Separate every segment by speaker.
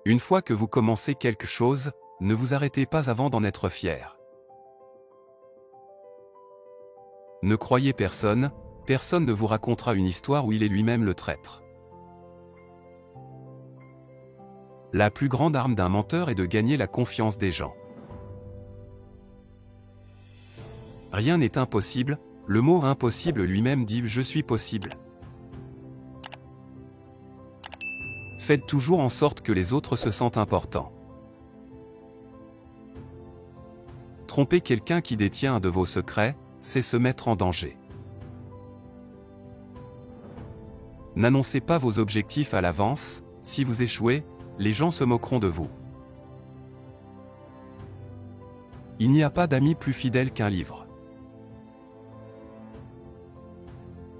Speaker 1: Une fois que vous commencez quelque chose, ne vous arrêtez pas avant d'en être fier. Ne croyez personne, personne ne vous racontera une histoire où il est lui-même le traître. La plus grande arme d'un menteur est de gagner la confiance des gens. Rien n'est impossible, le mot impossible lui-même dit « je suis possible ». Faites toujours en sorte que les autres se sentent importants. Tromper quelqu'un qui détient un de vos secrets, c'est se mettre en danger. N'annoncez pas vos objectifs à l'avance, si vous échouez, les gens se moqueront de vous. Il n'y a pas d'ami plus fidèle qu'un livre.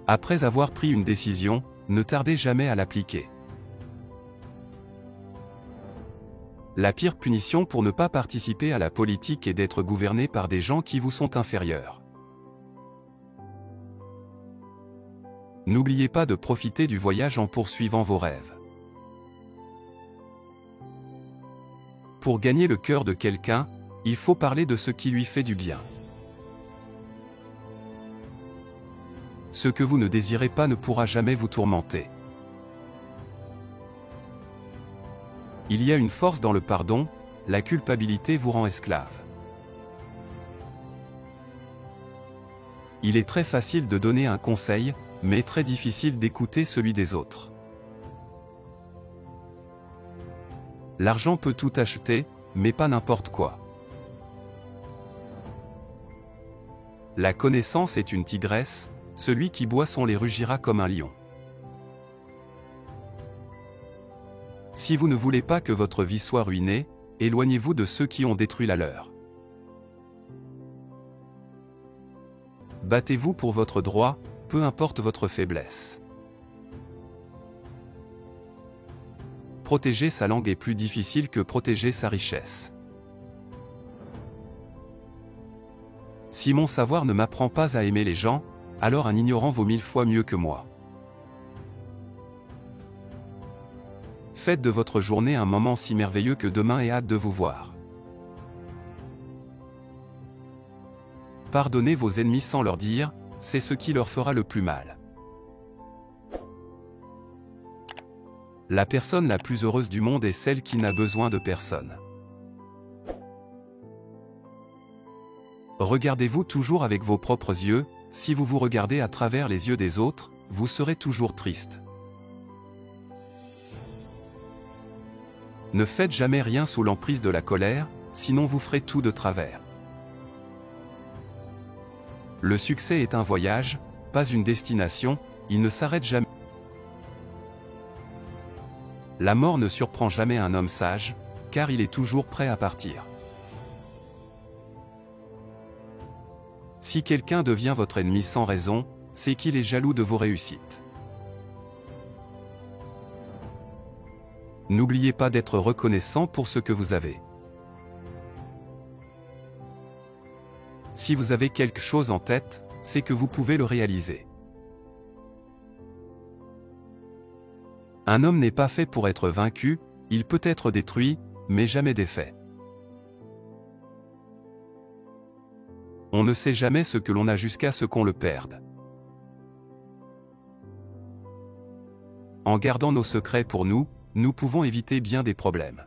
Speaker 1: Après avoir pris une décision, ne tardez jamais à l'appliquer. La pire punition pour ne pas participer à la politique est d'être gouverné par des gens qui vous sont inférieurs. N'oubliez pas de profiter du voyage en poursuivant vos rêves. Pour gagner le cœur de quelqu'un, il faut parler de ce qui lui fait du bien. Ce que vous ne désirez pas ne pourra jamais vous tourmenter. Il y a une force dans le pardon, la culpabilité vous rend esclave. Il est très facile de donner un conseil, mais très difficile d'écouter celui des autres. L'argent peut tout acheter, mais pas n'importe quoi. La connaissance est une tigresse, celui qui boit son lait rugira comme un lion. Si vous ne voulez pas que votre vie soit ruinée, éloignez-vous de ceux qui ont détruit la leur. Battez-vous pour votre droit, peu importe votre faiblesse. Protéger sa langue est plus difficile que protéger sa richesse. Si mon savoir ne m'apprend pas à aimer les gens, alors un ignorant vaut 1000 fois mieux que moi. Faites de votre journée un moment si merveilleux que demain ait hâte de vous voir. Pardonnez vos ennemis sans leur dire, c'est ce qui leur fera le plus mal. La personne la plus heureuse du monde est celle qui n'a besoin de personne. Regardez-vous toujours avec vos propres yeux, si vous vous regardez à travers les yeux des autres, vous serez toujours triste. Ne faites jamais rien sous l'emprise de la colère, sinon vous ferez tout de travers. Le succès est un voyage, pas une destination, il ne s'arrête jamais. La mort ne surprend jamais un homme sage, car il est toujours prêt à partir. Si quelqu'un devient votre ennemi sans raison, c'est qu'il est jaloux de vos réussites. N'oubliez pas d'être reconnaissant pour ce que vous avez. Si vous avez quelque chose en tête, c'est que vous pouvez le réaliser. Un homme n'est pas fait pour être vaincu, il peut être détruit, mais jamais défait. On ne sait jamais ce que l'on a jusqu'à ce qu'on le perde. En gardant nos secrets pour nous, nous pouvons éviter bien des problèmes.